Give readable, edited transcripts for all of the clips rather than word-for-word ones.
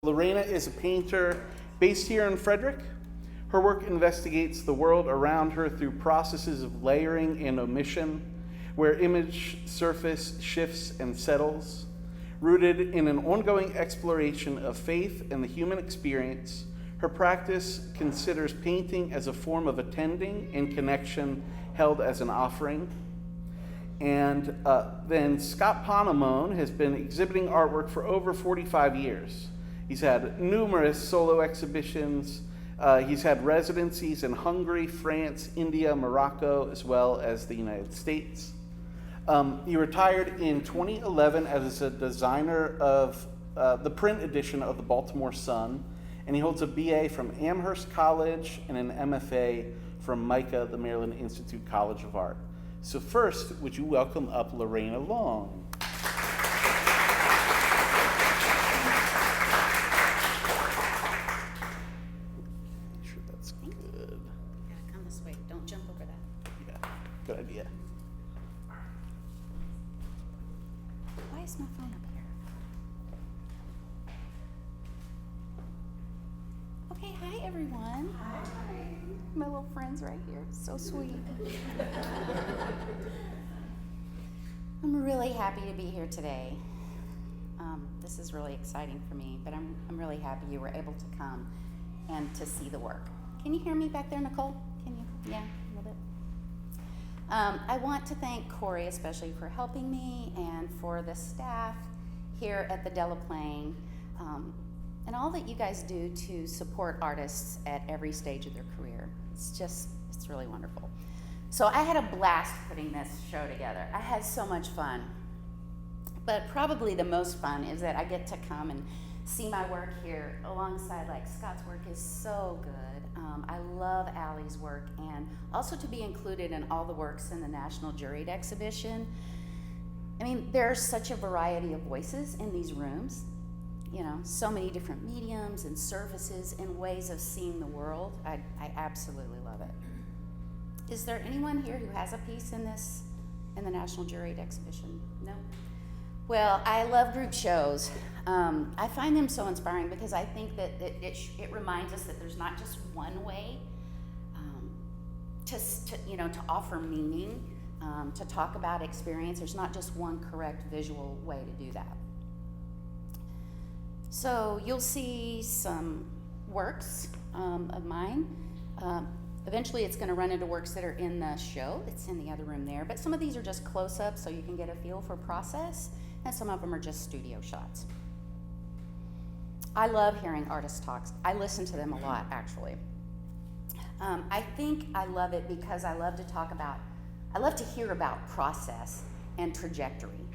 Lorena is a painter based here in Frederick. Her work investigates the world around her through processes of layering and omission, where image surface shifts and settles. Rooted in an ongoing exploration of faith and the human experience, her practice considers painting as a form of attending and connection held as an offering. And then Scott Ponemone has been exhibiting artwork for over 45 years. He's had numerous solo exhibitions. He's had residencies in Hungary, France, India, Morocco, as well as the United States. He retired in 2011 as a designer of the print edition of the Baltimore Sun, and he holds a BA from Amherst College and an MFA from MICA, the Maryland Institute College of Art. So first, would you welcome up Lorena Long? Good idea. Why is my phone up here? Okay, hi everyone. Hi. My little friend's right here. So sweet. I'm really happy to be here today. This is really exciting for me, but I'm really happy you were able to come and to see the work. Can you hear me back there, Nicole? Can you? Yeah, a little bit. I want to thank Corey especially for helping me and for the staff here at the Delaplane and all that you guys do to support artists at every stage of their career. It's really wonderful. So I had a blast putting this show together. I had so much fun. But probably the most fun is that I get to come and see my work here alongside, like, Scott's work is so good. I love Allie's work, and also to be included in all the works in the National Juried exhibition. I mean, there's such a variety of voices in these rooms, you know, so many different mediums and surfaces and ways of seeing the world. I absolutely love it. Is there anyone here who has a piece in the National Juried exhibition? No? Well, I love group shows. I find them so inspiring because I think that it reminds us that there's not just one way to offer meaning, to talk about experience. There's not just one correct visual way to do that. So you'll see some works of mine. Eventually it's going to run into works that are in the show. It's in the other room there. But some of these are just close-ups so you can get a feel for process, and some of them are just studio shots. I love hearing artist talks. I listen to them a lot, actually. I think I love it because I love to hear about process and trajectory.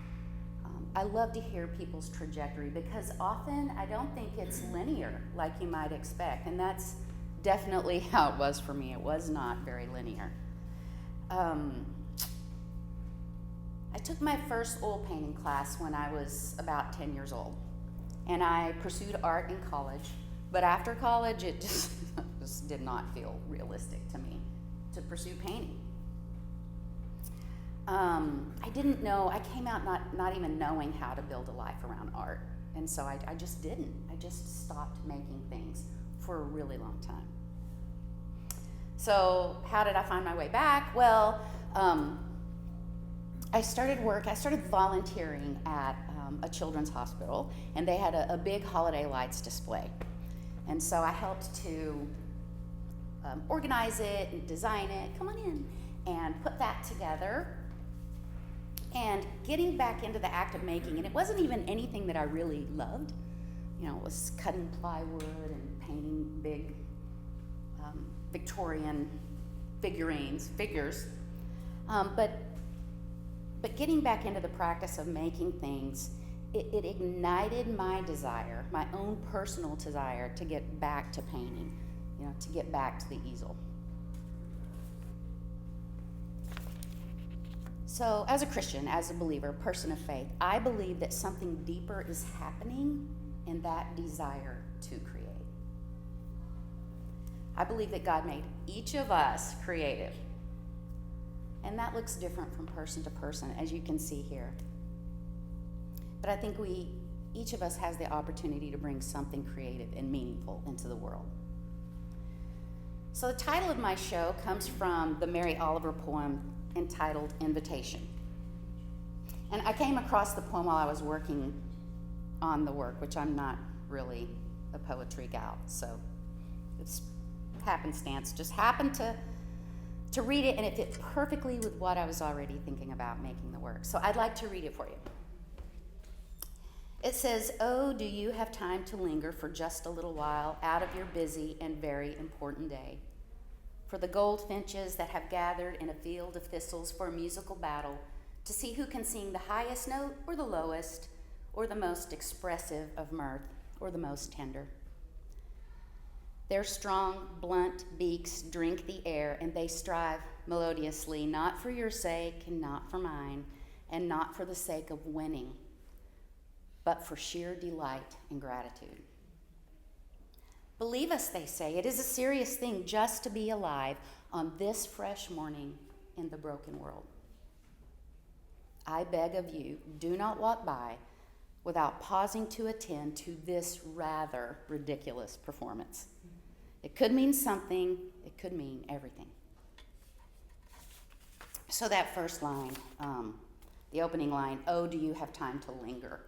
I love to hear people's trajectory because often I don't think it's linear like you might expect, and that's definitely how it was for me. It was not very linear. I took my first oil painting class when I was about 10 years old, and I pursued art in college, but after college it just did not feel realistic to me to pursue painting. I didn't know, I came out not even knowing how to build a life around art, and so I just didn't. I just stopped making things for a really long time. So how did I find my way back? Well, I started volunteering at a children's hospital, and they had a big holiday lights display. And so I helped to organize it and design it, come on in, and put that together. And getting back into the act of making, and it wasn't even anything that I really loved. You know, it was cutting plywood and painting big Victorian figures. But getting back into the practice of making things, it ignited my desire, my own personal desire to get back to painting, you know, to get back to the easel. So as a Christian, as a believer, person of faith, I believe that something deeper is happening in that desire to create. I believe that God made each of us creative. And that looks different from person to person, as you can see here. But I think we each of us has the opportunity to bring something creative and meaningful into the world. So the title of my show comes from the Mary Oliver poem entitled Invitation. And I came across the poem while I was working on the work, which I'm not really a poetry gal, so it's happenstance. Just happened to read it, and it fit perfectly with what I was already thinking about making the work. So I'd like to read it for you. It says, "Oh, do you have time to linger for just a little while out of your busy and very important day? For the goldfinches that have gathered in a field of thistles for a musical battle to see who can sing the highest note or the lowest, or the most expressive of mirth or the most tender. Their strong, blunt beaks drink the air, and they strive melodiously, not for your sake and not for mine, and not for the sake of winning, but for sheer delight and gratitude. Believe us," they say, "it is a serious thing just to be alive on this fresh morning in the broken world. I beg of you, do not walk by without pausing to attend to this rather ridiculous performance. It could mean something, it could mean everything." So that first line, the opening line, "Oh, do you have time to linger?"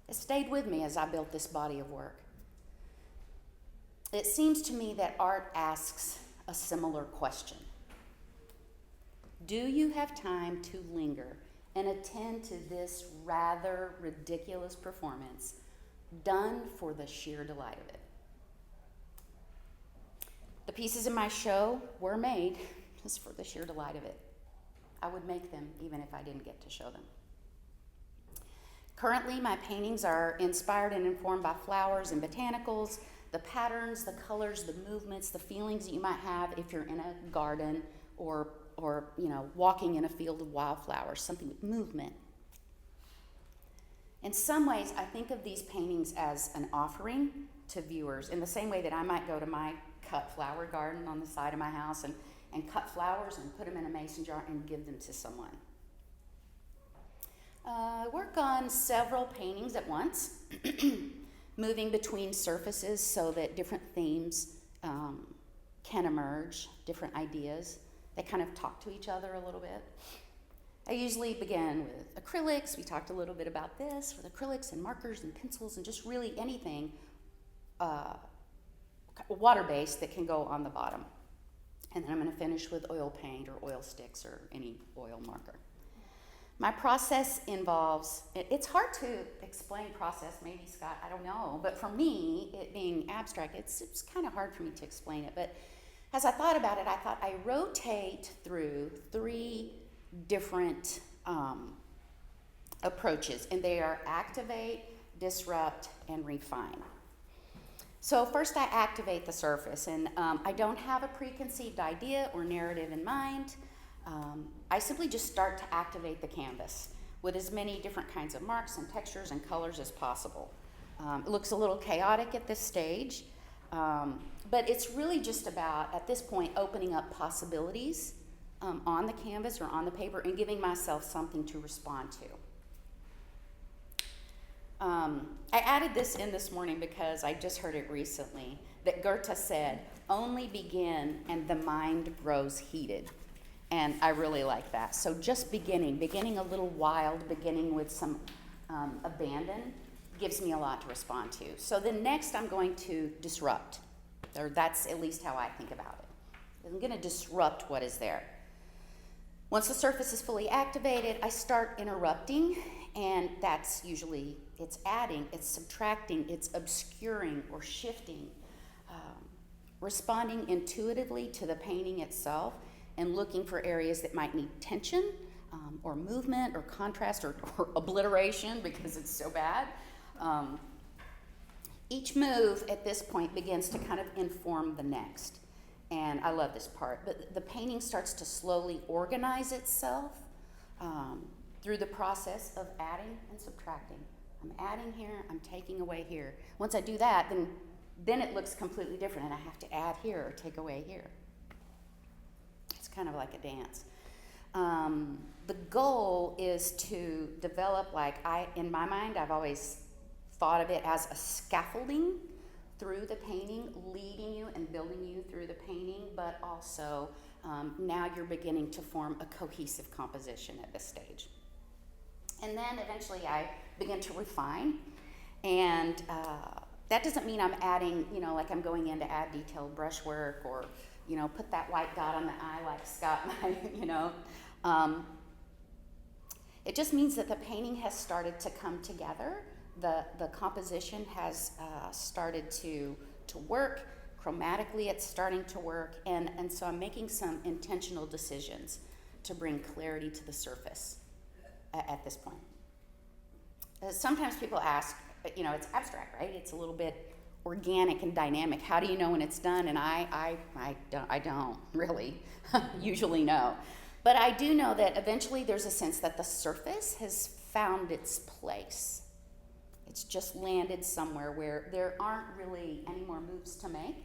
It stayed with me as I built this body of work. It seems to me that art asks a similar question. Do you have time to linger and attend to this rather ridiculous performance done for the sheer delight of it? The pieces in my show were made just for the sheer delight of it. I would make them even if I didn't get to show them. Currently, my paintings are inspired and informed by flowers and botanicals, the patterns, the colors, the movements, the feelings that you might have if you're in a garden or walking in a field of wildflowers, something with movement. In some ways, I think of these paintings as an offering to viewers in the same way that I might go to my cut flower garden on the side of my house and cut flowers and put them in a mason jar and give them to someone. I work on several paintings at once, moving between surfaces so that different themes can emerge, different ideas. They kind of talk to each other a little bit. I usually begin with acrylics. We talked a little bit about this, with acrylics and markers and pencils and just really anything water-based that can go on the bottom. And then I'm going to finish with oil paint or oil sticks or any oil marker. My process involves, it's hard to explain process, maybe Scott, I don't know, but for me, it being abstract, it's kind of hard for me to explain it. But as I thought about it, I thought I rotate through 3 different approaches, and they are activate, disrupt, and refine. So first I activate the surface, and I don't have a preconceived idea or narrative in mind. I simply just start to activate the canvas with as many different kinds of marks and textures and colors as possible. It looks a little chaotic at this stage, but it's really just about, at this point, opening up possibilities on the canvas or on the paper and giving myself something to respond to. I added this in this morning because I just heard it recently, that Goethe said, "Only begin and the mind grows heated." And I really like that. So just beginning a little wild, beginning with some abandon, gives me a lot to respond to. So then next I'm going to disrupt, or that's at least how I think about it. I'm going to disrupt what is there. Once the surface is fully activated, I start interrupting, and that's usually, it's adding, it's subtracting, it's obscuring or shifting, responding intuitively to the painting itself, and looking for areas that might need tension or movement or contrast or obliteration because it's so bad. Each move at this point begins to kind of inform the next. And I love this part. But the painting starts to slowly organize itself through the process of adding and subtracting. I'm adding here, I'm taking away here. Once I do that, then it looks completely different, and I have to add here or take away here. It's kind of like a dance. The goal is to develop, in my mind, I've always thought of it as a scaffolding through the painting, leading you and building you through the painting, but also now you're beginning to form a cohesive composition at this stage. And then eventually I begin to refine, and that doesn't mean I'm adding, like I'm going in to add detailed brushwork or, put that white dot on the eye like Scott might, It just means that the painting has started to come together. The composition has started to work. Chromatically, it's starting to work. And so I'm making some intentional decisions to bring clarity to the surface at this point. Sometimes people ask, it's abstract, right? It's a little bit organic and dynamic. How do you know when it's done? And I don't really usually know. But I do know that eventually there's a sense that the surface has found its place. It's just landed somewhere where there aren't really any more moves to make.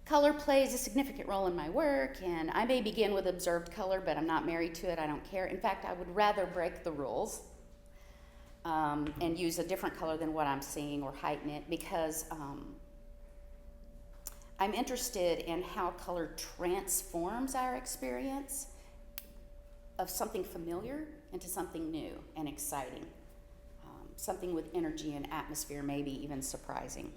Color plays a significant role in my work, and I may begin with observed color, but I'm not married to it. I don't care. In fact, I would rather break the rules and use a different color than what I'm seeing or heighten it, because I'm interested in how color transforms our experience of something familiar into something new and exciting, something with energy and atmosphere, maybe even surprising.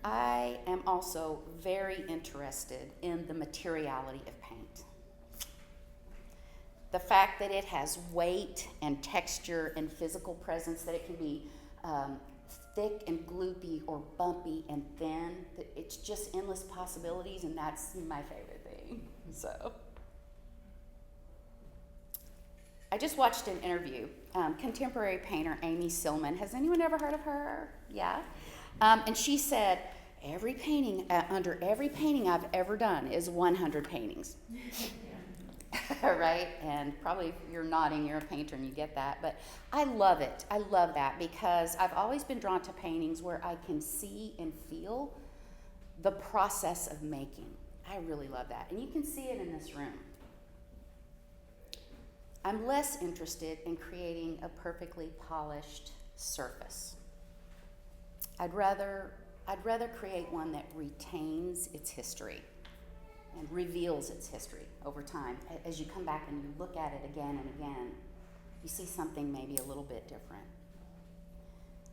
I am also very interested in the materiality of paint. The fact that it has weight and texture and physical presence, that it can be thick and gloopy or bumpy and thin. It's just endless possibilities, and that's my favorite thing. So I just watched an interview. Contemporary painter Amy Silman. Has anyone ever heard of her? Yeah. And she said, every painting, under every painting I've ever done is 100 paintings. Right? And probably if you're nodding, you're a painter and you get that. But I love it. I love that because I've always been drawn to paintings where I can see and feel the process of making. I really love that. And you can see it in this room. I'm less interested in creating a perfectly polished surface. I'd rather create one that retains its history and reveals its history over time. As you come back and you look at it again and again, you see something maybe a little bit different.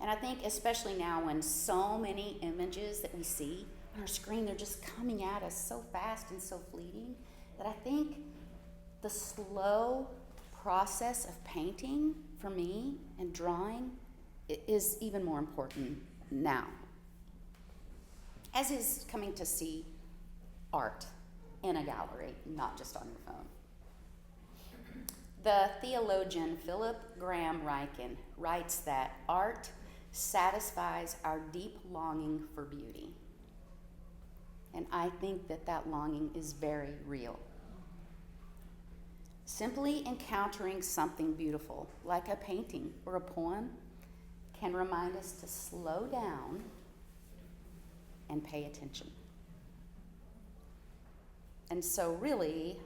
And I think especially now when so many images that we see on our screen, they're just coming at us so fast and so fleeting, that I think the slow process of painting for me and drawing is even more important now, as is coming to see art in a gallery, not just on your phone. The theologian Philip Graham Ryken writes that art satisfies our deep longing for beauty. And I think that longing is very real. Simply encountering something beautiful, like a painting or a poem, can remind us to slow down and pay attention. And so really,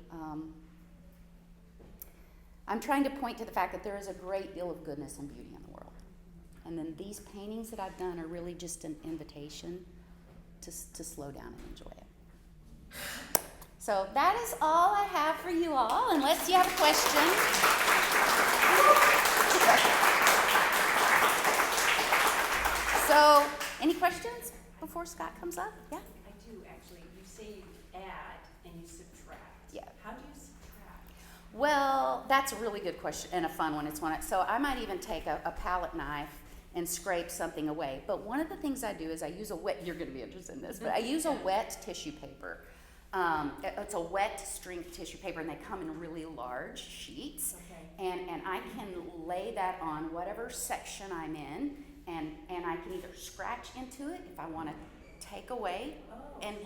I'm trying to point to the fact that there is a great deal of goodness and beauty in the world. And then these paintings that I've done are really just an invitation to slow down and enjoy it. So that is all I have for you all, unless you have a question. So, any questions before Scott comes up? Yeah? I do, actually. You say you add and you subtract. Yeah. How do you subtract? Well, that's a really good question and a fun one. So I might even take a palette knife and scrape something away. But one of the things I do is I use you're going to be interested in this, but I use a wet tissue paper. It's a wet string tissue paper, and they come in really large sheets. Okay. And I can lay that on whatever section I'm in, and I can either scratch into it if I want to take away and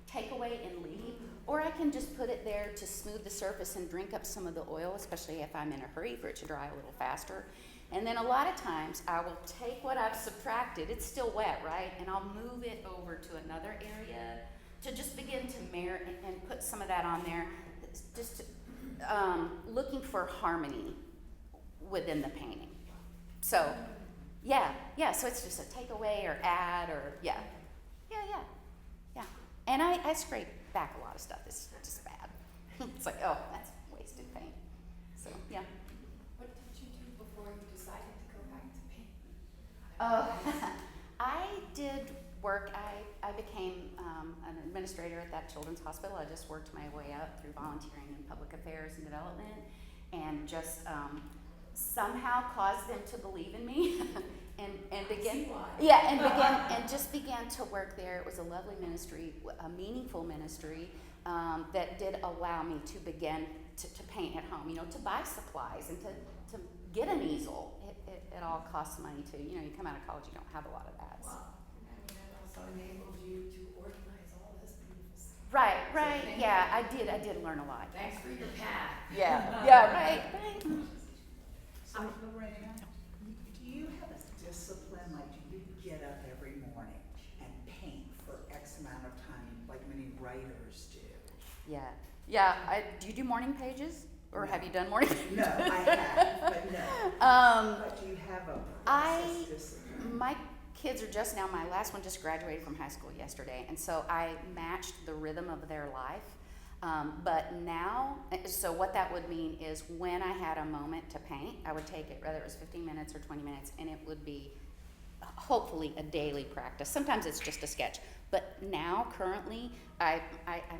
take away and leave, or I can just put it there to smooth the surface and drink up some of the oil, especially if I'm in a hurry for it to dry a little faster. And then a lot of times I will take what I've subtracted, it's still wet, right? And I'll move it over to another area to just begin to mirror and put some of that on there. just looking for harmony within the painting. So, yeah, so it's just a takeaway or add or, yeah. And I scrape back a lot of stuff that's just bad. It's like, oh, that's wasted paint. So, yeah. What did you do before you decided to go back to paint? Oh, I did work. I became an administrator at that children's hospital. I just worked my way up through volunteering in public affairs and development, and just somehow caused them to believe in me, and just began to work there. It was a lovely ministry, a meaningful ministry that did allow me to begin to paint at home. To buy supplies and to get an easel. It all costs money too. You come out of college, you don't have a lot of that. So. Wow. That also enabled you to organize all this beautiful stuff. Right. Yeah, I did learn a lot. Thanks for your path. Yeah, right. So, Lorena, do you have a discipline, like do you get up every morning and paint for X amount of time, like many writers do? Yeah. Do you do morning pages? Or No. have you done morning pages? No, I have, but no. But do you have a process discipline? My kids are just now, my last one just graduated from high school yesterday, and so I matched the rhythm of their life. But now, so what that would mean is when I had a moment to paint, I would take it, whether it was 15 minutes or 20 minutes, and it would be hopefully a daily practice. Sometimes it's just a sketch. But now, currently, I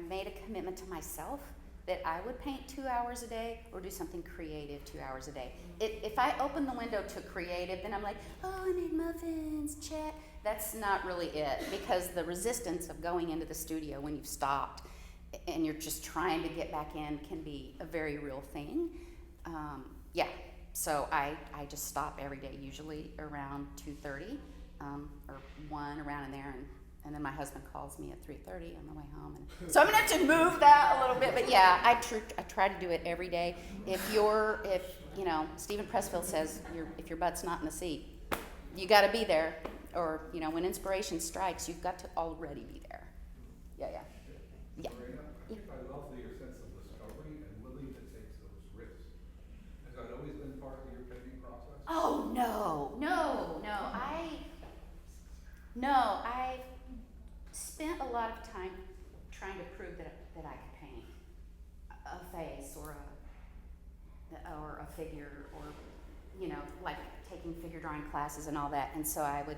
made a commitment to myself that I would paint 2 hours a day or do something creative 2 hours a day. If I open the window to creative, then I'm like, oh, I made muffins, check. That's not really it, because the resistance of going into the studio when you've stopped and you're just trying to get back in can be a very real thing. So I just stop every day, usually around 2:30 or 1, around in there, and then my husband calls me at 3:30 on the way home. And so I'm gonna have to move that a little bit, but yeah, I try to do it every day. If Stephen Pressfield says if your butt's not in the seat, you got to be there, or when inspiration strikes, you've got to already be there. Yeah. Lorena, I love your sense of discovery and willing to take those risks. Has that always been part of your painting process? Oh no! I spent a lot of time trying to prove that I could paint a face or a figure, or like taking figure drawing classes and all that. And so I would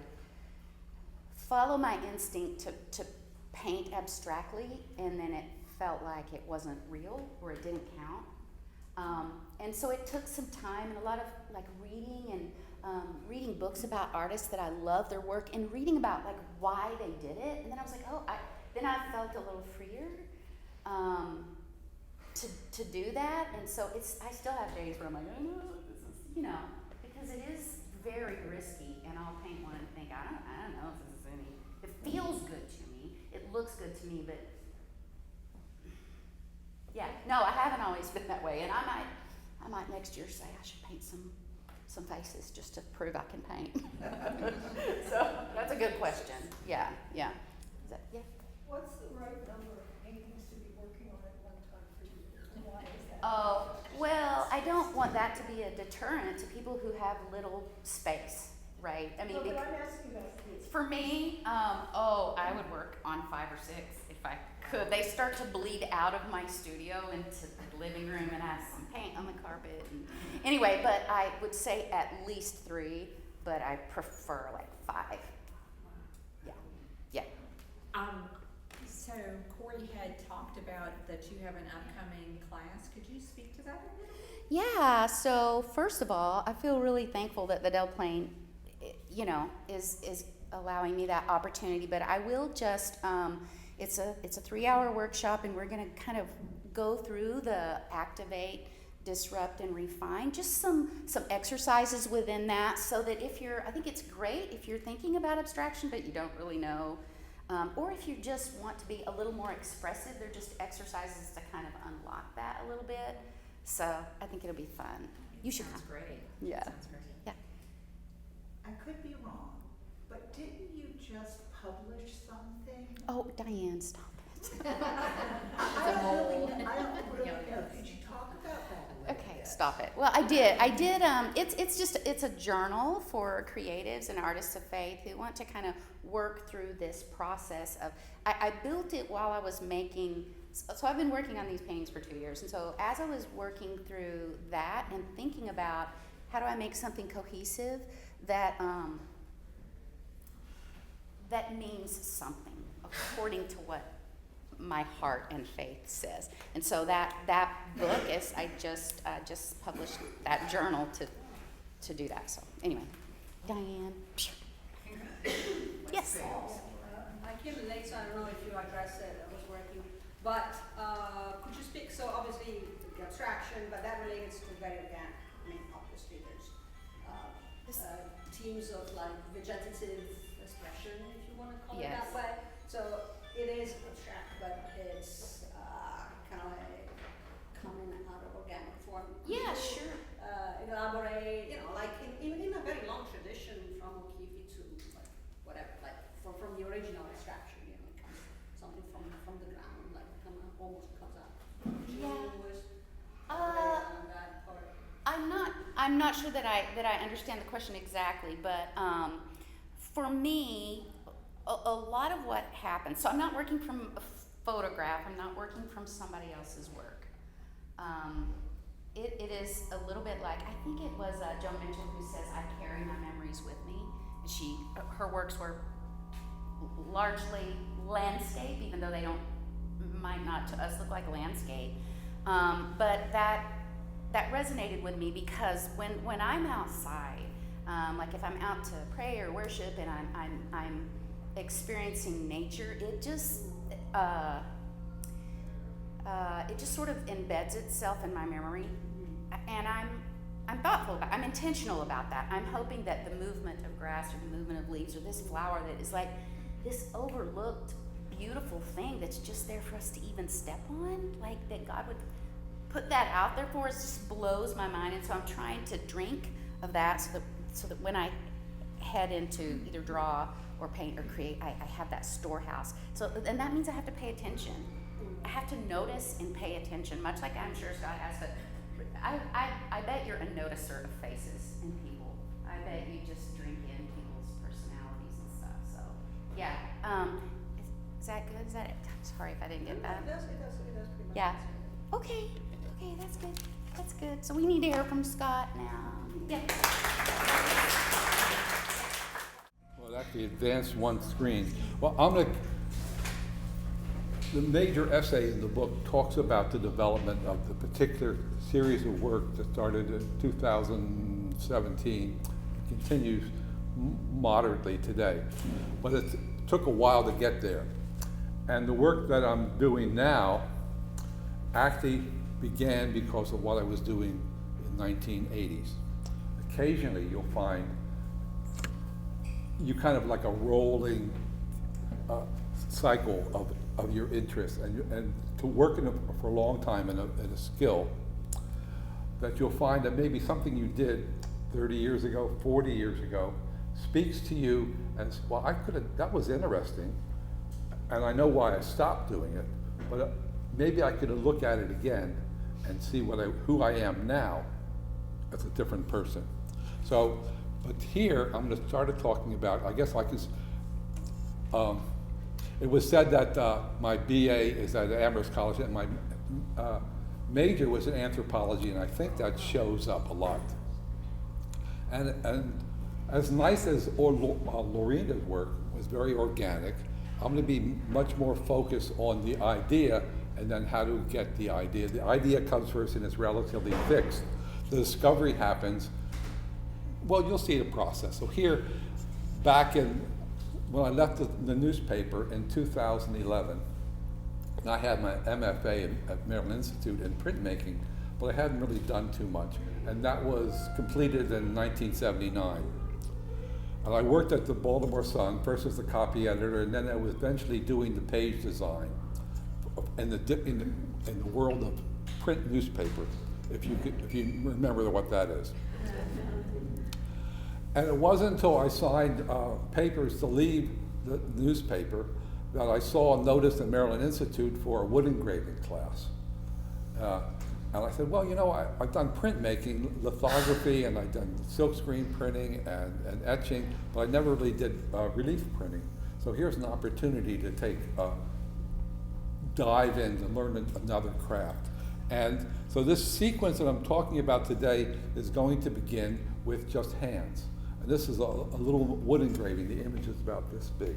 follow my instinct to paint abstractly, and then it felt like it wasn't real or it didn't count. And so it took some time and a lot of reading and reading books about artists that I love their work, and reading about why they did it. And then I was like, then I felt a little freer to do that. And so I still have days where I'm like, oh no, this is, because it is very risky, and I'll paint one and think, I don't know if this is any, it feels good to me, it looks good to me, but yeah, no, I haven't always been that way, and I might next year say I should paint some faces just to prove I can paint. So that's a good question. Yeah. Is that, yeah. What's the right number of paintings to be working on at one time for you? And why is that? Oh, well, I don't want that to be a deterrent to people who have little space, right? I mean, No, but I'm asking about these. for me, I would work on 5 or 6 if I could. They start to bleed out of my studio into the living room, and I have some paint on the carpet. Anyway, but I would say at least 3, but I prefer 5. Yeah. So Corey had talked about that you have an upcoming class. Could you speak to that a little bit? Yeah, so first of all, I feel really thankful that the Del Plane, is allowing me that opportunity, but I will just, it's a 3-hour workshop, and we're gonna kind of go through the activate, disrupt, and refine, just some exercises within that, so that I think it's great if you're thinking about abstraction, but you don't really know, or if you just want to be a little more expressive, they're just exercises to kind of unlock that a little bit. So I think it'll be fun. You should Sounds come. great. Yeah. Sounds great. Yeah. I could be wrong, but didn't you just publish something? Oh, Diane, stop it. I don't really know stop it. Well, I did. It's a journal for creatives and artists of faith who want to kind of work through this process of, I built it while I was making, so I've been working on these paintings for 2 years. And so as I was working through that and thinking about how do I make something cohesive that, that means something according to what my heart and faith says. And so that book is, I just published that journal to do that. So anyway, Diane. Yes. I came late, so I don't know if you addressed it, I was working, but could you speak, so obviously the abstraction, but that relates to very organic, I mean, obviously there's teams of like vegetative expression, if you want to call it that Yes. way. So it is abstract, but it's kind of like coming out of organic form. Could Yeah, you, sure. Elaborate, like in a very long tradition from O'Keeffe to like whatever, like from the original extraction, it comes something from the ground, like almost comes out. Yeah. On that part. I'm not sure that I understand the question exactly, but for me, a lot of what happens, so I'm not working from a photograph, I'm not working from somebody else's work. It is a little bit like, I think it was Joan Mitchell who says, I carry my memories with me. And her works were largely landscape, even though they might not to us look like landscape. But that resonated with me because when I'm outside, like if I'm out to pray or worship and I'm experiencing nature, it just sort of embeds itself in my memory, and I'm thoughtful about, I'm intentional about that. I'm hoping that the movement of grass or the movement of leaves or this flower that is like this overlooked beautiful thing that's just there for us to even step on, like that God would put that out there for us, just blows my mind. And so I'm trying to drink of that so that when I head into either draw or paint or create, I have that storehouse. So, and that means I have to pay attention. I have to notice and pay attention, much like I'm sure Scott has, but I bet you're a noticer of faces and people. I bet you just drink in people's personalities and stuff. So, yeah. Is that good? Is that it? I'm sorry if I didn't get that. It does pretty much. Yeah. Okay, that's good. That's good. So we need to hear from Scott now. Yeah. Well, that's the advanced one screen. Well, the major essay in the book talks about the development of the particular series of work that started in 2017 and continues moderately today. But it took a while to get there. And the work that I'm doing now actually began because of what I was doing in the 1980s. Occasionally you'll find you kind of like a rolling cycle of your interests, and to work for a long time in a skill that you'll find that maybe something you did 30 years ago, 40 years ago, speaks to you as, well, that was interesting, and I know why I stopped doing it, but maybe I could look at it again and see who I am now as a different person. So, but here I'm going to start talking about, I guess it was said that my BA is at Amherst College and my major was in anthropology, and I think that shows up a lot. And as nice as Lorena's work was very organic, I'm going to be much more focused on the idea and then how to get the idea. The idea comes first and it's relatively fixed. The discovery happens, well, you'll see the process. So here, when I left the newspaper in 2011, and I had my MFA at Maryland Institute in printmaking, but I hadn't really done too much. And that was completed in 1979. And I worked at the Baltimore Sun, first as the copy editor, and then I was eventually doing the page design in the world of print newspaper, if you remember what that is. And it wasn't until I signed papers to leave the newspaper that I saw a notice in Maryland Institute for a wood engraving class. And I said, well, you know, I've done printmaking, lithography, and I've done silkscreen printing and etching, but I never really did relief printing. So here's an opportunity to dive in and learn another craft. And so this sequence that I'm talking about today is going to begin with just hands. And this is a little wood engraving. The image is about this big.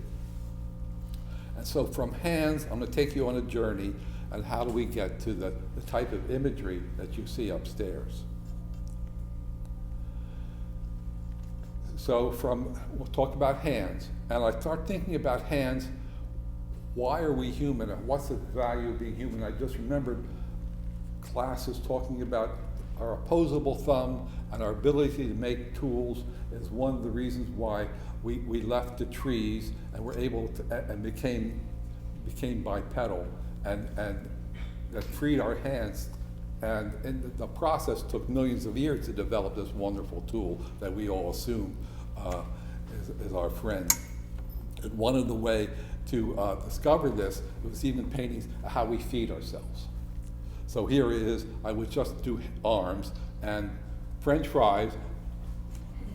And so from hands, I'm going to take you on a journey and how do we get to the type of imagery that you see upstairs. So we'll talk about hands, and I start thinking about hands. Why are we human, and what's the value of being human? I just remembered classes talking about our opposable thumb and our ability to make tools is one of the reasons why we left the trees and were able to, and became bipedal. And that freed our hands, and in the process took millions of years to develop this wonderful tool that we all assume is our friend. And one of the way to discover this was even paintings of how we feed ourselves. So here it is, I would just do arms and French fries,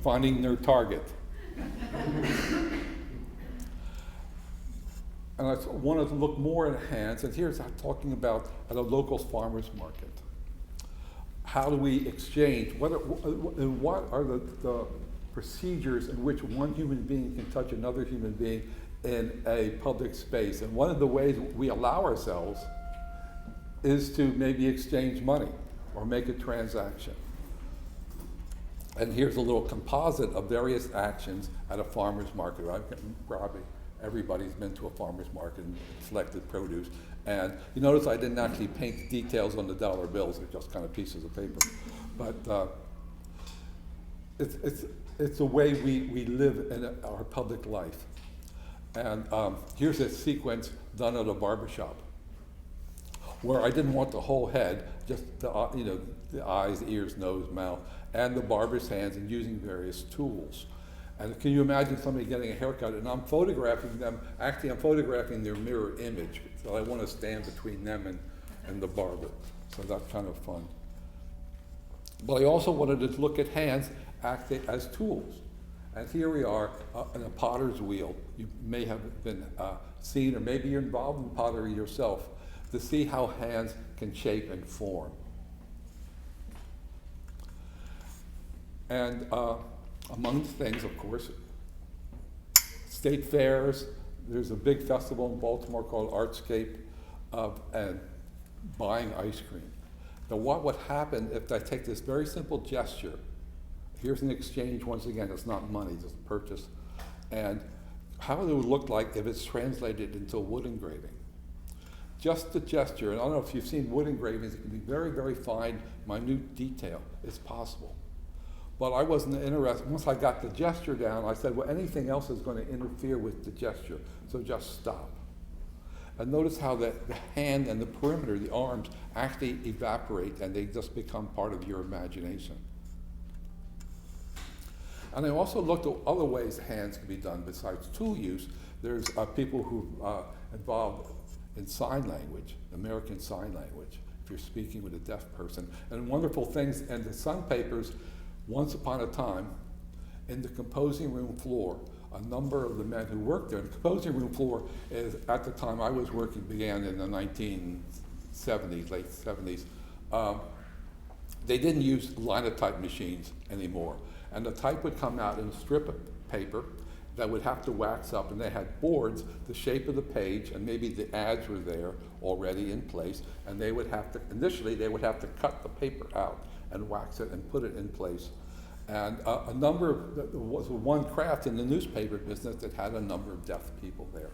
finding their target. And I wanted to look more at hands, and here's talking about at a local farmer's market. How do we exchange? What are the procedures in which one human being can touch another human being in a public space? And one of the ways we allow ourselves is to maybe exchange money or make a transaction. And here's a little composite of various actions at a farmer's market. Probably everybody's been to a farmer's market and selected produce. And you notice I didn't actually paint the details on the dollar bills, they're just kind of pieces of paper. But it's the way we live in our public life. And here's a sequence done at a barbershop where I didn't want the whole head, just the eyes, ears, nose, mouth, and the barber's hands, and using various tools. And can you imagine somebody getting a haircut, and I'm photographing them, actually I'm photographing their mirror image, so I want to stand between them and the barber. So that's kind of fun. But I also wanted to look at hands acting as tools. And here we are in a potter's wheel. You may have been seen, or maybe you're involved in pottery yourself, to see how hands can shape and form. And among things, of course, state fairs. There's a big festival in Baltimore called Artscape, and buying ice cream. Now, what would happen if I take this very simple gesture? Here's an exchange, once again, it's not money, it's a purchase. And how it would look like if it's translated into a wood engraving. Just the gesture, and I don't know if you've seen wood engravings, it can be very, very fine, minute detail. It's possible. But I wasn't interested. Once I got the gesture down, I said, well, anything else is going to interfere with the gesture, so just stop. And notice how the hand and the perimeter, the arms, actually evaporate, and they just become part of your imagination. And I also looked at other ways hands can be done besides tool use. There's people who involved in sign language, American Sign Language, if you're speaking with a deaf person. And wonderful things, and the Sun papers, once upon a time, in the composing room floor, a number of the men who worked there, the composing room floor is, at the time I was working, began in the 1970s, late 70s. They didn't use linotype machines anymore. And the type would come out in a strip of paper that would have to wax up, and they had boards the shape of the page, and maybe the ads were there already in place, and they would have to, initially they would have to cut the paper out and wax it and put it in place. And there was one craft in the newspaper business that had a number of deaf people there.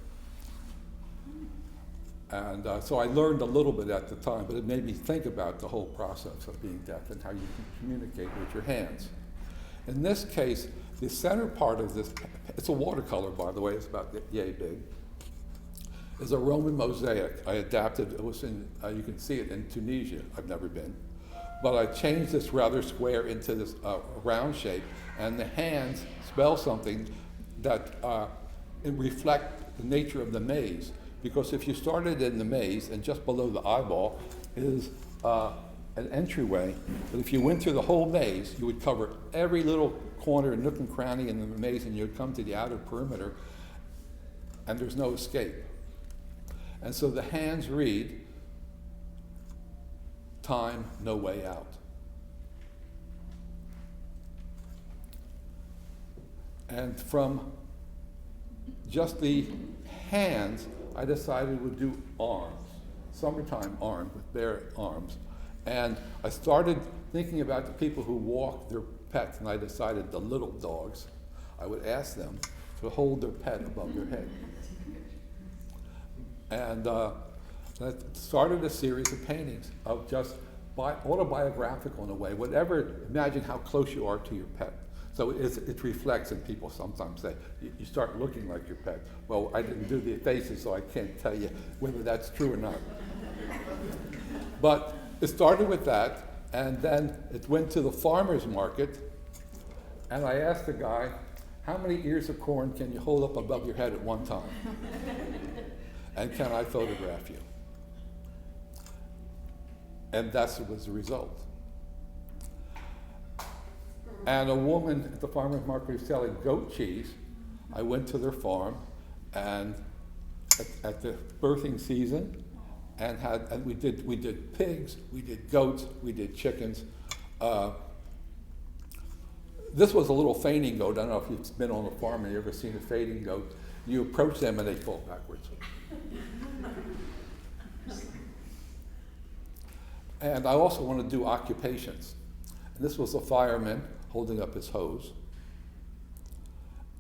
And so I learned a little bit at the time, but it made me think about the whole process of being deaf and how you can communicate with your hands. In this case, the center part of this, it's a watercolor, by the way, it's about yay big, is a Roman mosaic. I adapted, it was in, you can see it in Tunisia, I've never been. But I changed this rather square into this round shape, and the hands spell something that reflect the nature of the maze. Because if you started in the maze, and just below the eyeball is an entryway, but if you went through the whole maze, you would cover every little corner, nook and cranny in the maze, and you'd come to the outer perimeter, and there's no escape. And so the hands read, time, no way out. And from just the hands, I decided we'd do arms, summertime arms, with bare arms. And I started thinking about the people who walk their pets, and I decided the little dogs, I would ask them to hold their pet above their head. And that started a series of paintings of just autobiographical in a way, whatever, imagine how close you are to your pet. So it reflects, and people sometimes say, you start looking like your pet. Well, I didn't do the faces, so I can't tell you whether that's true or not. But it started with that, and then it went to the farmer's market, and I asked the guy, how many ears of corn can you hold up above your head at one time? And can I photograph you? And that was the result. And a woman at the farmer's market was selling goat cheese. I went to their farm, and at the birthing season, and we did pigs, we did goats, we did chickens. This was a little fainting goat. I don't know if you've been on a farm and you ever seen a fainting goat. You approach them and they fall backwards. And I also want to do occupations. And this was a fireman holding up his hose,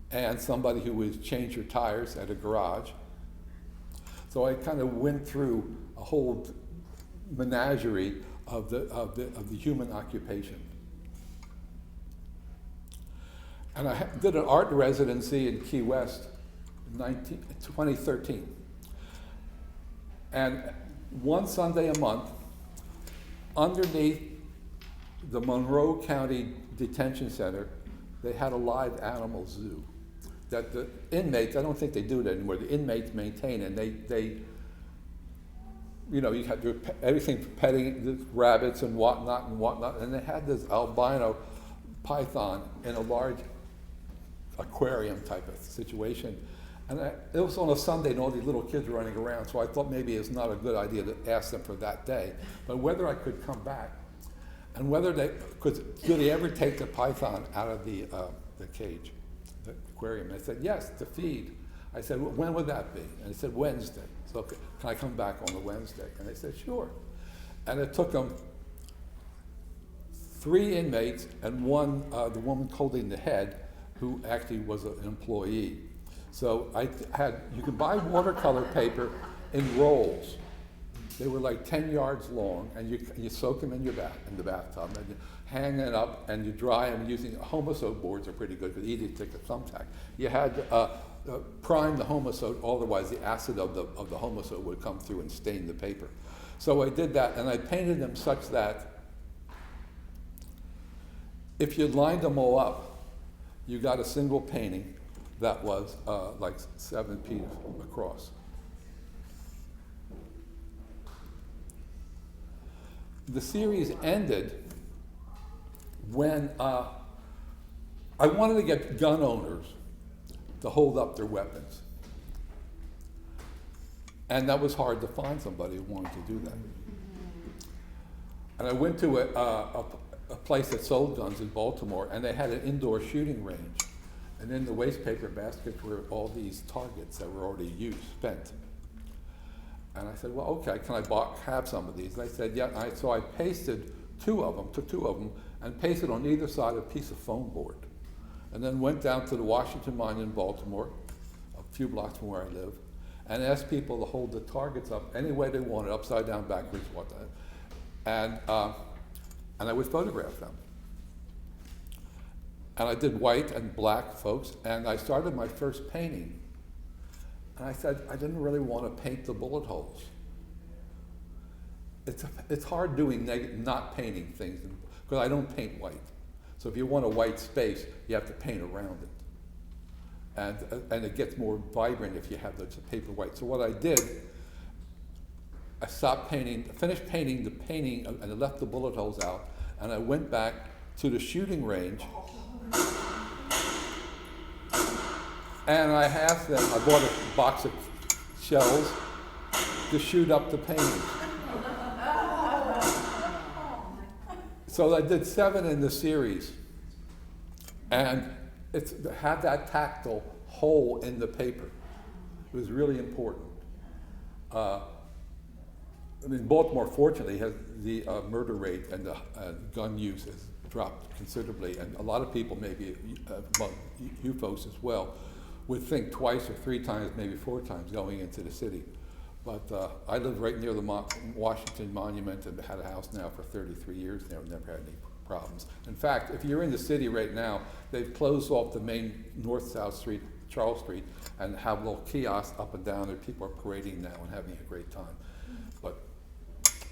and somebody who would change your tires at a garage. So I kind of went through a whole menagerie of the human occupation. And I did an art residency in Key West in 2013. And one Sunday a month, underneath the Monroe County Detention Center, they had a live animal zoo that the inmates, I don't think they do it anymore, the inmates maintain, and they you know, you had everything from petting the rabbits and whatnot, and they had this albino python in a large aquarium type of situation. And it was on a Sunday and all these little kids were running around, so I thought maybe it's not a good idea to ask them for that day. But whether I could come back, and whether do they ever take the python out of the cage, the aquarium? And they said, yes, to feed. I said, well, when would that be? And they said, Wednesday. So, okay, can I come back on the Wednesday? And they said, sure. And it took them 3 inmates and one, the woman holding the head, who actually was an employee. So you could buy watercolor paper in rolls. They were like 10 yards long, and you soak them in the bathtub, and you hang it up, and you dry them using homosote boards are pretty good, because easy to take a thumbtack. You had prime the homosote, otherwise the acid of the homosote would come through and stain the paper. So I did that, and I painted them such that if you lined them all up, you got a single painting that was like 7 feet across. The series ended when I wanted to get gun owners to hold up their weapons. And that was hard to find somebody who wanted to do that. And I went to a place that sold guns in Baltimore, and they had an indoor shooting range. And in the waste paper baskets were all these targets that were already used, spent. And I said, well, okay, can I have some of these? And they said, yeah. So I pasted took 2 of them, and pasted on either side a piece of foam board. And then went down to the Washington Monument in Baltimore, a few blocks from where I live, and asked people to hold the targets up any way they wanted, upside down, backwards, whatnot. And I would photograph them. And I did white and black folks, and I started my first painting. And I said, I didn't really want to paint the bullet holes. It's hard doing not painting things, because I don't paint white. So if you want a white space, you have to paint around it. And it gets more vibrant if you have the paper white. So what I did, I stopped painting, finished painting the painting, and I left the bullet holes out, and I went back to the shooting range, and I asked them, I bought a box of shells to shoot up the painting. So I did 7 in the series, and it had that tactile hole in the paper. It was really important. I mean, Baltimore, fortunately, has the murder rate and the gun use has dropped considerably, and a lot of people, maybe among you folks as well, would think twice or 3 times, maybe 4 times going into the city. But I live right near the Washington Monument and had a house now for 33 years there, never had any problems. In fact, if you're in the city right now, they've closed off the main north-south street, Charles Street, and have little kiosks up and down there. People are parading now and having a great time. But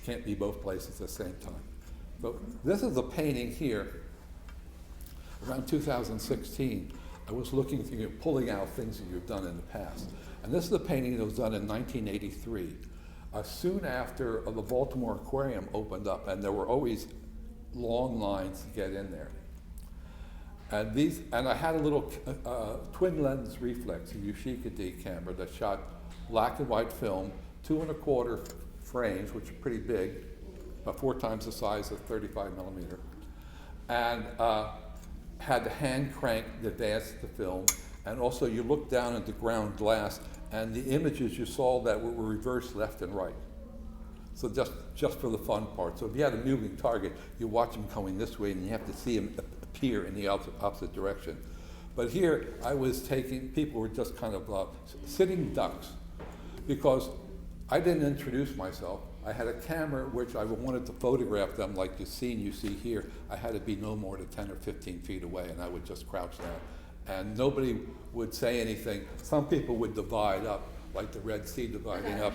can't be both places at the same time. So this is a painting here. Around 2016, I was looking through, pulling out things that you've done in the past. And this is a painting that was done in 1983, soon after the Baltimore Aquarium opened up, and there were always long lines to get in there. And I had a little twin lens reflex, a Yashica D camera that shot black and white film, 2 1/4 frames, which are pretty big, about 4 times the size of 35 millimeter, and had the hand crank that advanced the film, and also you look down at the ground glass, and the images you saw that were reversed left and right. So just for the fun part. So if you had a moving target, you watch him going this way, and you have to see him appear in the opposite direction. But here, I was taking, people were just kind of sitting ducks, because I didn't introduce myself. I had a camera which I wanted to photograph them like the scene you see here. I had to be no more than 10 or 15 feet away, and I would just crouch down. And nobody would say anything. Some people would divide up, like the Red Sea dividing up,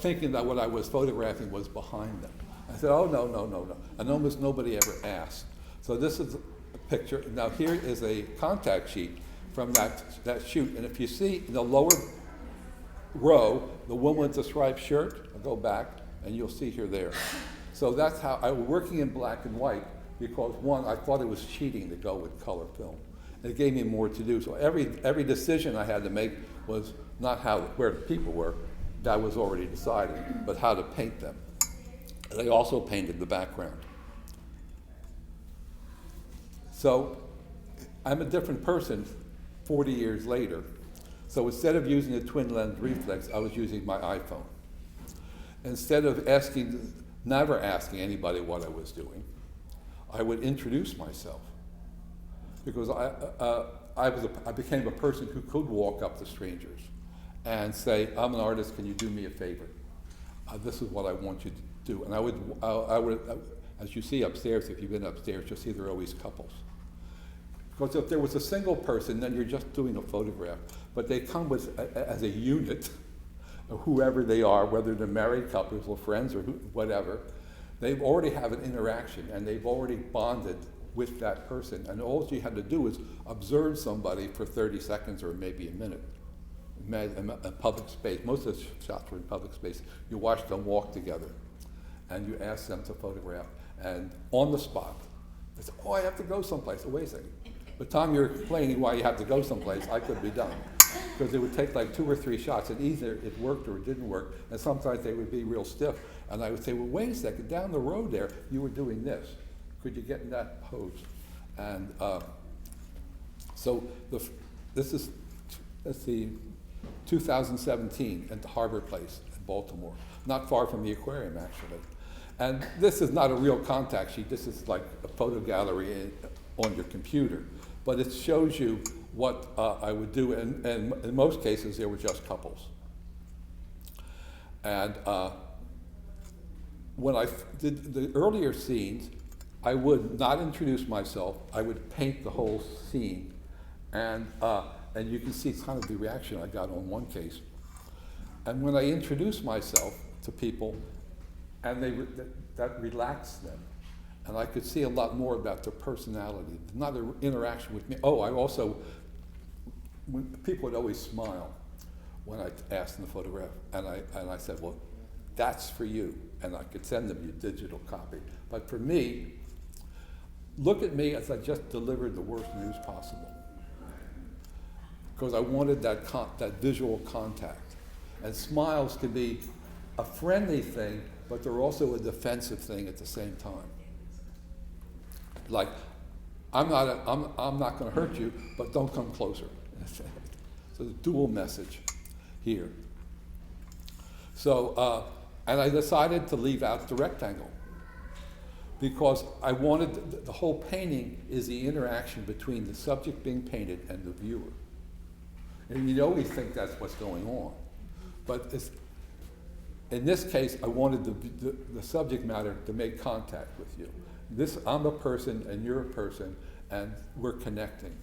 thinking that what I was photographing was behind them. I said, oh, no, no, no, no. And almost nobody ever asked. So this is a picture. Now here is a contact sheet from that shoot. And if you see in the lower row, the woman with the striped shirt, I'll go back, and you'll see her there. So that's how I was working in black and white, because one, I thought it was cheating to go with color film. It gave me more to do. So every decision I had to make was not where the people were, that was already decided, but how to paint them. They also painted the background. So I'm a different person 40 years later. So instead of using a twin lens reflex, I was using my iPhone. Instead of never asking anybody what I was doing, I would introduce myself, because I became a person who could walk up to strangers and say, I'm an artist, can you do me a favor? This is what I want you to do. And I would, as you see upstairs, if you've been upstairs, you'll see there are always couples. Because if there was a single person, then you're just doing a photograph. But they come as a unit, whoever they are, whether they're married couples or friends or whatever. They already have an interaction, and they've already bonded with that person. And all you had to do is observe somebody for 30 seconds or maybe a minute. A public space. Most of the shots were in public space. You watch them walk together, and you ask them to photograph. And on the spot, they say, oh, I have to go someplace. Oh, wait a second. By the time you're complaining why you have to go someplace, I could be done. Because it would take like 2 or 3 shots, and either it worked or it didn't work. And sometimes they would be real stiff. And I would say, well, wait a second, down the road there, you were doing this. Could you get in that pose? And so this is 2017 at the Harbor Place in Baltimore, not far from the aquarium, actually. And this is not a real contact sheet. This is like a photo gallery on your computer. But it shows you what I would do, and in most cases, they were just couples. And when I did the earlier scenes, I would not introduce myself. I would paint the whole scene, and you can see kind of the reaction I got on one case. And when I introduced myself to people, and that relaxed them, and I could see a lot more about their personality, not an interaction with me. Oh, people would always smile when I asked them to photograph. And I said, well, that's for you. And I could send them your digital copy. But for me, look at me as I just delivered the worst news possible. Because I wanted that visual contact. And smiles can be a friendly thing, but they're also a defensive thing at the same time. Like, I'm not going to hurt you, but don't come closer. So the dual message here. So, and I decided to leave out the rectangle because I wanted, the whole painting is the interaction between the subject being painted and the viewer. And you always think that's what's going on. But in this case, I wanted the subject matter to make contact with you. I'm a person and you're a person, and we're connecting.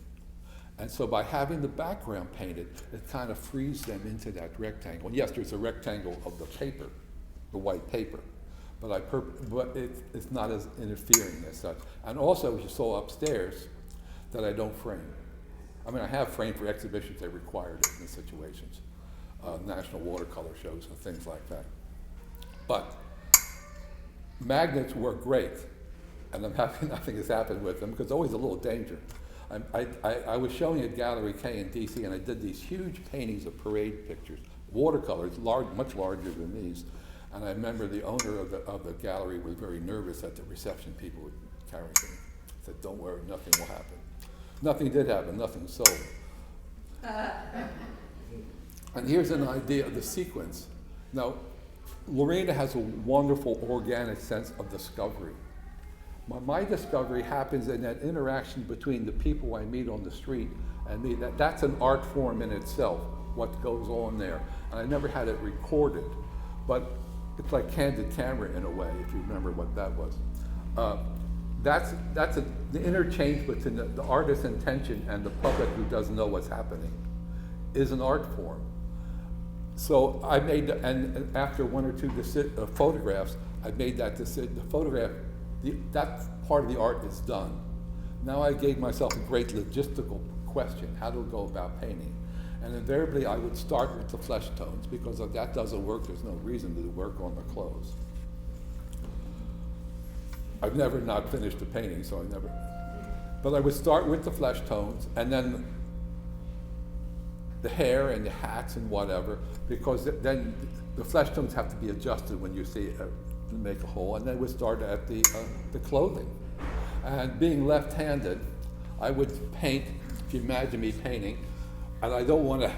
And so by having the background painted, it kind of frees them into that rectangle. Yes, there's a rectangle of the paper, the white paper, but it's not as interfering as such. And also, as you saw upstairs, that I don't frame. I mean, I have framed for exhibitions that required it in the situations, national watercolor shows and things like that. But magnets work great, and I'm happy nothing has happened with them because there's always a little danger. I was showing at Gallery K in DC, and I did these huge paintings of parade pictures, watercolors, much larger than these. And I remember the owner of the gallery was very nervous that the reception people would carry them. He said, "Don't worry, nothing will happen." Nothing did happen, nothing sold. And here's an idea of the sequence. Now, Lorena has a wonderful organic sense of discovery. My discovery happens in that interaction between the people I meet on the street and me. That's an art form in itself, what goes on there. And I never had it recorded, but it's like candid camera in a way, if you remember what that was. The interchange between the artist's intention and the public who doesn't know what's happening is an art form. So I made, and after one or two photographs, I made that decision. The photograph, that part of the art is done. Now I gave myself a great logistical question: how to go about painting? And invariably, I would start with the flesh tones because if that doesn't work, there's no reason to work on the clothes. I've never not finished a painting, so I never. But I would start with the flesh tones, and then the hair and the hats and whatever, because then the flesh tones have to be adjusted when you see to make a whole. And then we start at the clothing. And being left-handed, I would paint. If you imagine me painting, and I don't want to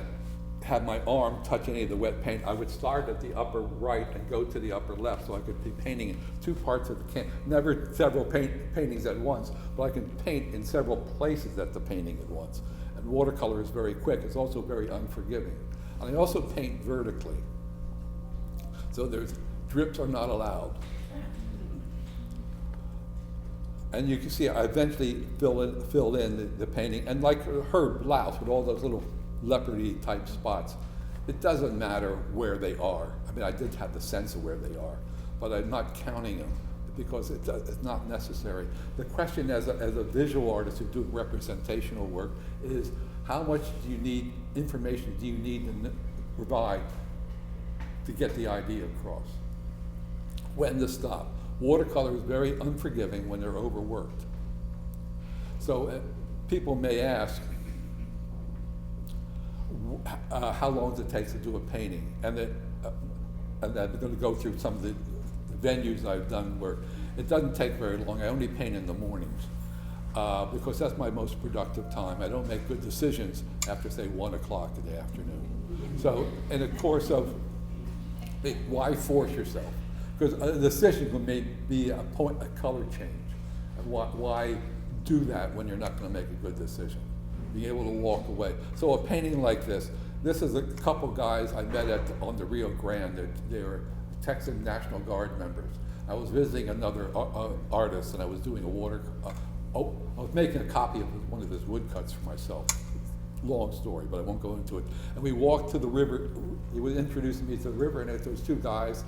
have my arm touch any of the wet paint, I would start at the upper right and go to the upper left, so I could be painting in two parts of the can. Never several paintings at once, but I can paint in several places at the painting at once. And watercolor is very quick. It's also very unforgiving. And I also paint vertically. So drips are not allowed. And you can see I eventually filled in the painting. And like her blouse with all those little leopardy type spots, it doesn't matter where they are. I mean, I did have the sense of where they are, but I'm not counting them because it's not necessary. The question as a visual artist who do representational work is how much information do you need to provide to get the idea across? When to stop. Watercolor is very unforgiving when they're overworked. So people may ask, how long does it take to do a painting? And I'm going to go through some of the venues I've done where it doesn't take very long. I only paint in the mornings because that's my most productive time. I don't make good decisions after, say, 1 o'clock in the afternoon. So in the course of, why force yourself? Because a decision may be a color change. And why do that when you're not going to make a good decision? Being able to walk away. So a painting like this is a couple guys I met on the Rio Grande. They were Texan National Guard members. I was visiting another artist, and I was doing I was making a copy of one of his woodcuts for myself. Long story, but I won't go into it. And we walked to the river. He was introducing me to the river, and there was two guys.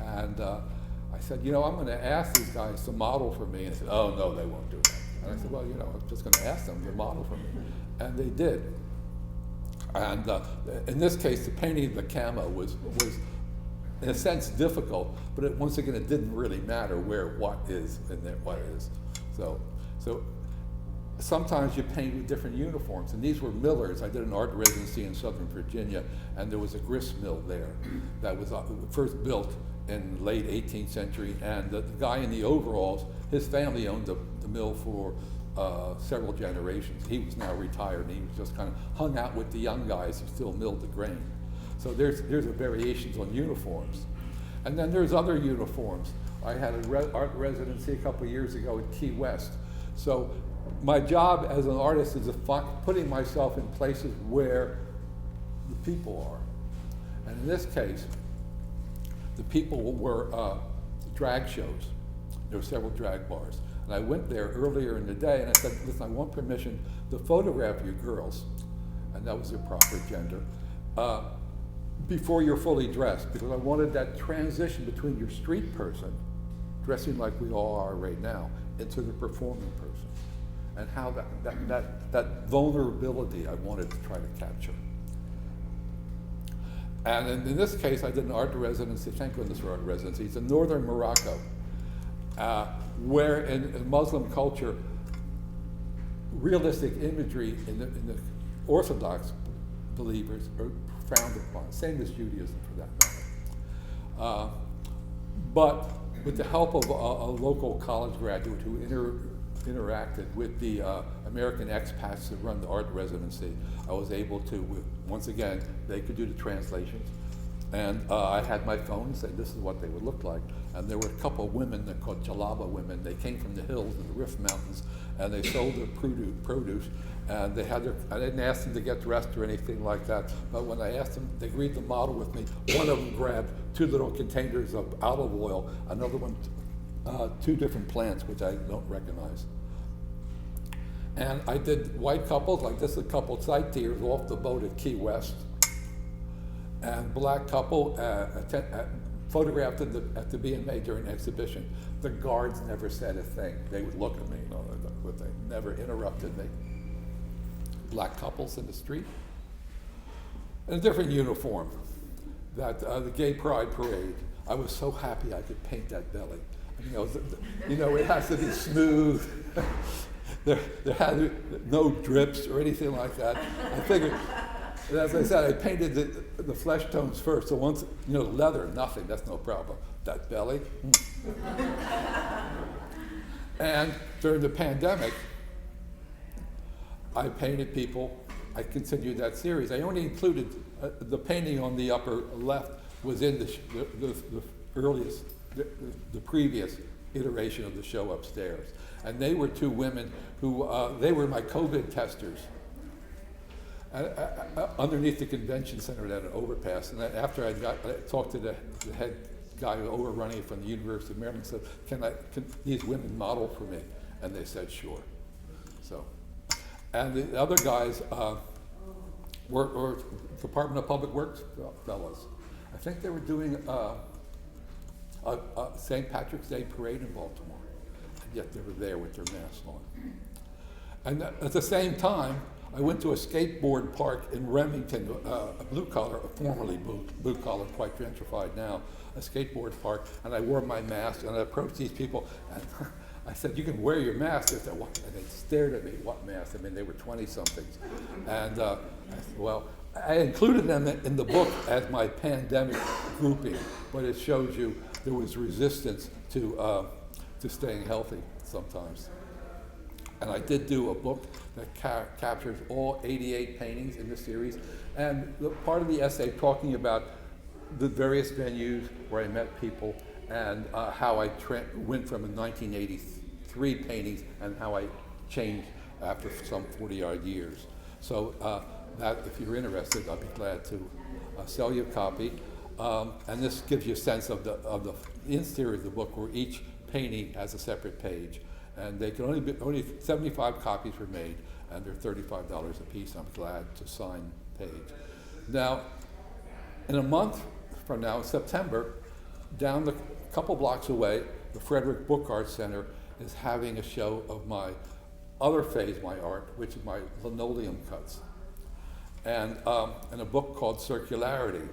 And I said, I'm going to ask these guys to model for me. And they said, oh, no, they won't do that. And I said, well, I'm just going to ask them to model for me. And they did. And in this case, the painting of the camo was in a sense difficult, but once again, it didn't really matter where what is and then what is. So sometimes you paint with different uniforms, and these were millers. I did an art residency in Southern Virginia, and there was a grist mill there that was first built in the late 18th century, and the guy in the overalls, his family owned the mill for several generations. He was now retired, and he was just kind of hung out with the young guys who still milled the grain. So there's a variations on uniforms. And then there's other uniforms. I had an art residency a couple of years ago in Key West. So my job as an artist is putting myself in places where the people are. And in this case, the people were drag shows. There were several drag bars. And I went there earlier in the day and I said, listen, I want permission to photograph you girls, and that was their proper gender, before you're fully dressed, because I wanted that transition between your street person, dressing like we all are right now, into the performing person, and how that vulnerability I wanted to try to capture. And in this case, I did an art residency, thank goodness for art residencies, in northern Morocco, where in Muslim culture, realistic imagery in the Orthodox believers are frowned upon, same as Judaism for that matter. But with the help of a local college graduate who interacted with the American expats that run the art residency, I was able to, once again, they could do the translations. And I had my phone and said, this is what they would look like. And there were a couple of women that called Jalaba women. They came from the hills and the Rift Mountains, and they sold their produce. And they had I didn't ask them to get dressed or anything like that, but when I asked them, they agreed to model with me. One of them grabbed 2 little containers of olive oil, another one 2 different plants, which I don't recognize. And I did white couples, like this is a couple sightseers off the boat at Key West, and black couple photographed at the BMA during exhibition. The guards never said a thing. They would look at me, but they never interrupted me. Black couples in the street, in a different uniform. That the Gay Pride Parade. I was so happy I could paint that belly. It has to be smooth. there had no drips or anything like that. I figured, as I said, I painted the flesh tones first. So once, leather, nothing, that's no problem. That belly. And during the pandemic, I painted people. I continued that series. I only included the painting on the upper left was in the earliest, the previous iteration of the show upstairs. And they were 2 women who, they were my COVID testers underneath the convention center at an overpass. And then after I talked to the head guy overrunning it from the University of Maryland, said, can these women model for me? And they said, sure. So. And the other guys were Department of Public Works fellows. I think they were doing a St. Patrick's Day parade in Baltimore, and yet they were there with their masks on. And at the same time, I went to a skateboard park in Remington, a blue-collar, formerly blue-collar, quite gentrified now, a skateboard park, and I wore my mask, and I approached these people, and I said, you can wear your mask. They said, what? And they stared at me, what mask? I mean, they were 20-somethings. And I said, well, I included them in the book as my pandemic grouping, but it shows you there was resistance to staying healthy sometimes. And I did do a book that captures all 88 paintings in the series, and part of the essay talking about the various venues where I met people, and how I went from the 1983 paintings and how I changed after some 40-odd years. So that, if you're interested, I'll be glad to sell you a copy. And this gives you a sense of the interior of the book, where each painting has a separate page. And they can only 75 copies were made, and they're $35 a piece. I'm glad to sign page. Now, in a month from now, in September, down the couple blocks away, the Frederick Book Art Center is having a show of my other phase of my art, which is my linoleum cuts. and a book called Circularity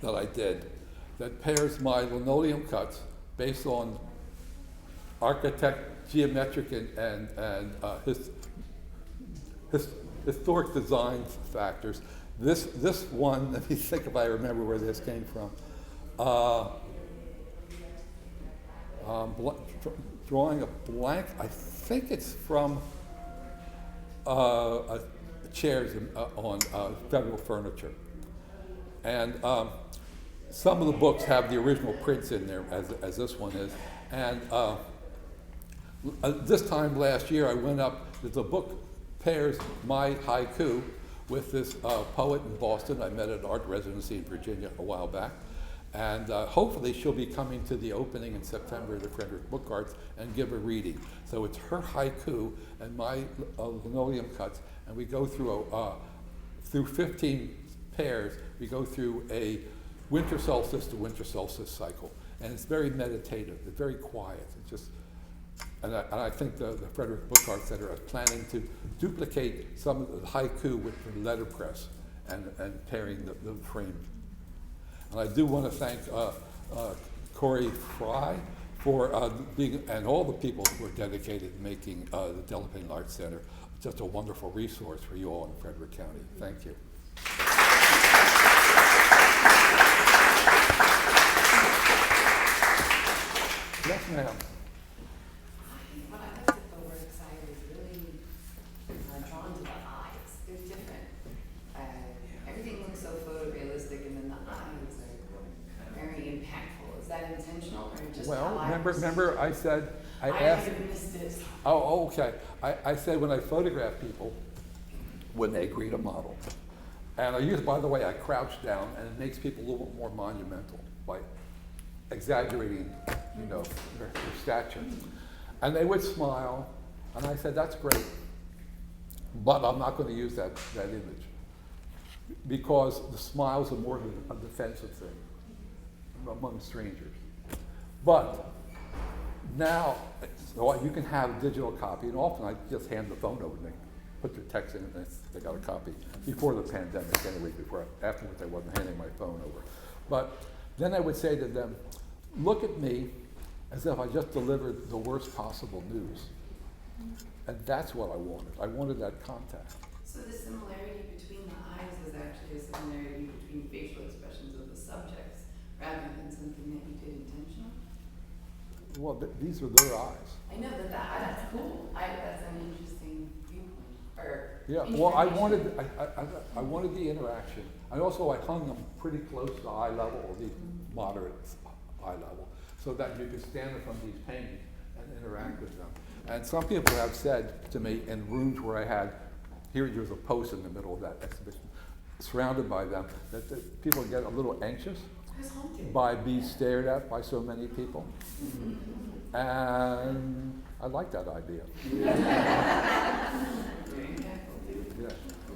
that I did that pairs my linoleum cuts based on geometric and historic design factors. This one, let me think if I remember where this came from. Drawing a blank, I think it's from chairs on federal furniture. And some of the books have the original prints in there, as this one is. And this time last year, I went up, the book pairs my haiku with this poet in Boston I met at an art residency in Virginia a while back. And hopefully she'll be coming to the opening in September of the Frederick Book Arts and give a reading. So it's her haiku and my linoleum cuts, and we go through through 15 pairs, we go through a winter solstice to winter solstice cycle. And it's very meditative, it's very quiet. It's just, and I think the Frederick Book Arts Center are planning to duplicate some of the haiku with the letterpress and pairing the frame. And I do want to thank Corey Fry for being, and all the people who are dedicated in making the Delaplane Arts Center just a wonderful resource for you all in Frederick County. Thank you. Yes, ma'am. When I looked at the works, I was really drawn to the eyes. They're different. Everything looks so photorealistic, and then the eyes are very impactful. Is that intentional, or just Well, how remember I said, I I asked, haven't missed this. oh, okay. I said when I photograph people, when they agree to model. And I use, by the way, I crouch down, and it makes people a little bit more monumental by exaggerating, you know, their stature. And they would smile, and I said, that's great, but I'm not going to use that image, because the smiles are more than a defensive thing among strangers. But now, you can have a digital copy, and often I just hand the phone over and they put their text in and they got a copy. Before the pandemic, anyway, afterwards I wasn't handing my phone over. But then I would say to them, look at me as if I just delivered the worst possible news. And that's what I wanted. I wanted that contact. So the similarity between the eyes is actually a similarity between facial expressions of the subjects, rather than something that you did intentional? Well, these are their eyes. I know that that's cool. That's an interesting viewpoint. Or Yeah, well, I wanted the interaction. I hung them pretty close to eye level, or the moderate eye level, so that you could stand in front of these paintings and interact with them. And some people have said to me in rooms where I had, here's a post in the middle of that exhibition, surrounded by them, that people get a little anxious by being stared at by so many people. And I like that idea. Yeah.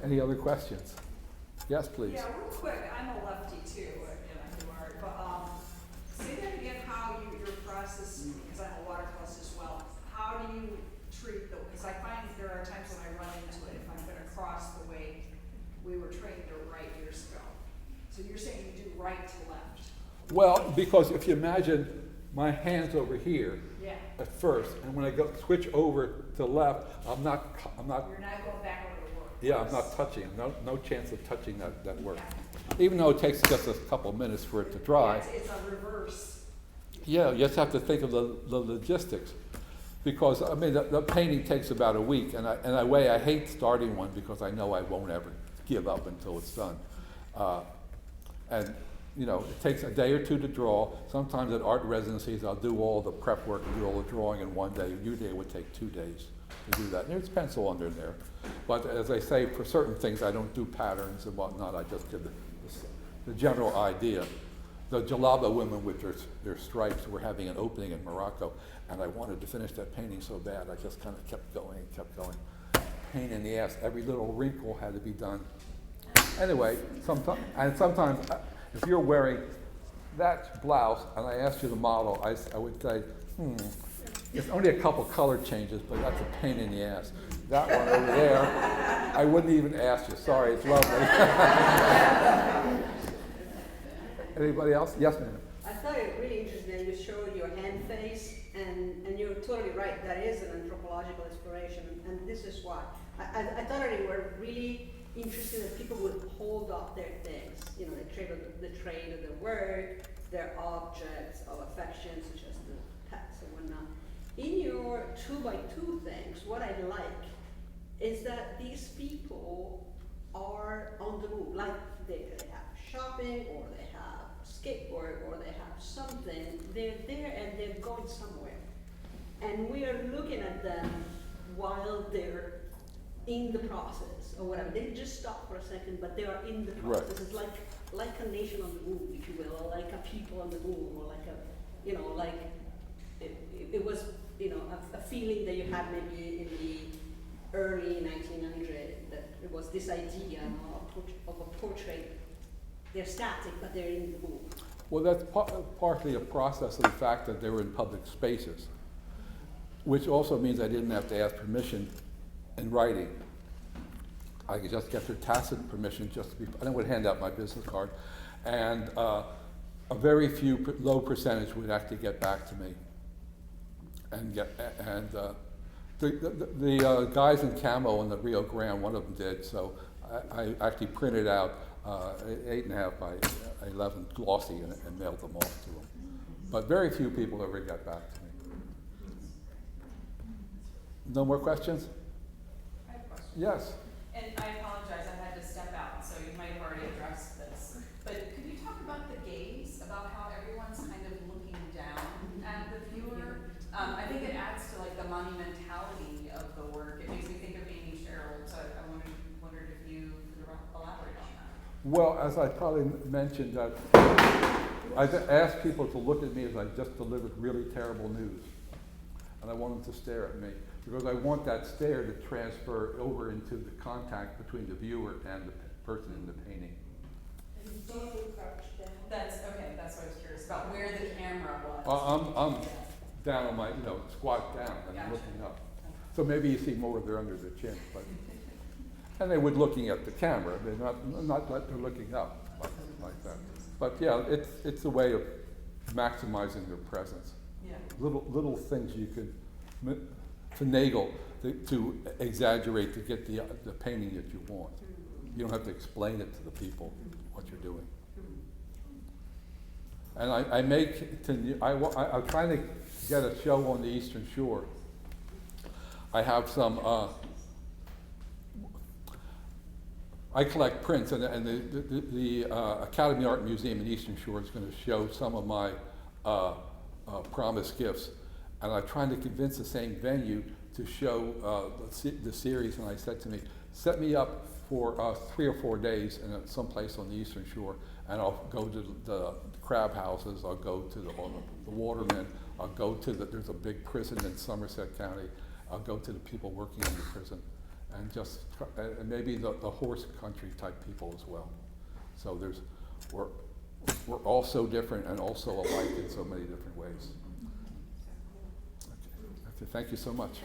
Any other questions? Yes, please. Yeah, real quick, I'm a lefty too, and I do art, but say that again, how your process, because I'm a watercolorist as well, how do you treat because I find there are times when I run into it if I'm gonna cross the way we were trained to write years ago. So you're saying you do right to left? Well, because if you imagine my hand's over here Yeah. at first, and when I switch over to left, I'm not. You're not going back over the work. Yeah, I'm not touching. No chance of touching that work. Even though it takes just a couple minutes for it to dry. Yeah, it's a reverse. Yeah, you just have to think of the logistics, because I mean the painting takes about a week, and in a way I hate starting one because I know I won't ever give up until it's done, and you know it takes a day or two to draw. Sometimes at art residencies I'll do all the prep work and do all the drawing in one day. Usually it would take 2 days to do that. And there's pencil under there, but as I say, for certain things I don't do patterns and whatnot. I just give the general idea. The Jalaba women with their stripes were having an opening in Morocco, and I wanted to finish that painting so bad, I just kind of kept going. Pain in the ass. Every little wrinkle had to be done. Anyway, sometimes if you're wearing that blouse, and I asked you to model, I would say, There's only a couple color changes, but that's a pain in the ass. That one over there, I wouldn't even ask you. Sorry, it's lovely. Anybody else? Yes, ma'am. I thought it really interesting that you showed your hand face, and you're totally right. That is an anthropological exploration, and this is why. I thought that it were really interesting that people would hold up their things, you know, the trade of their work, their objects of affection, such as the pets and whatnot. In your 2x2 things, what I like is that these people are on the move. Like they have shopping, or they have skateboard, or they have something. They're there and they're going somewhere. And we are looking at them while they're in the process or whatever. They just stop for a second, but they are in the process. Right. It's like a nation on the move, if you will, or like a people on the move, or like a, you know, like it was, you know, a feeling that you had maybe in the early 1900s, that it was this idea of a portrait. They're static, but they're in the move. Well, that's partly a process of the fact that they were in public spaces, which also means I didn't have to ask permission in writing. I could just get their tacit permission just to be, and I would hand out my business card, and a very few, low percentage would actually get back to me. The guys in camo in the Rio Grande, one of them did, so I actually printed out 8.5 by 11 glossy and mailed them off to them. But very few people ever got back to me. No more questions? I have a question. Yes. And I apologize, I had to step out, so you might have already addressed this. But could you talk about the gaze, about how everyone's kind of looking down at the viewer? I think it adds to like the monumentality of the work. It makes me think of Amy Sherrill, so I wondered if you could elaborate on that. Well, as I probably mentioned, that I asked people to look at me as I just delivered really terrible news. And I want them to stare at me, because I want that stare to transfer over into the contact between the viewer and the person in the painting. That's okay, that's what I was curious about, where the camera was. I'm down on my, squat down and Gotcha. looking up. So maybe you see more of their under the chin, but, and they were looking at the camera. They're not they're looking up like that. But yeah, it's a way of maximizing their presence. Yeah. Little things you could finagle to exaggerate to get the painting that you want. You don't have to explain it to the people what you're doing. And I'm trying to get a show on the Eastern Shore. I have some. I collect prints, and the Academy Art Museum in Eastern Shore is going to show some of my promised gifts, and I'm trying to convince the same venue to show the series. And I said to me, set me up for 3 or 4 days in someplace on the Eastern Shore, and I'll go to the crab houses, I'll go to the watermen, I'll go to there's a big prison in Somerset County, I'll go to the people working in the prison, and just and maybe the horse country type people as well. So we're all so different and also alike in so many different ways. Okay, thank you so much.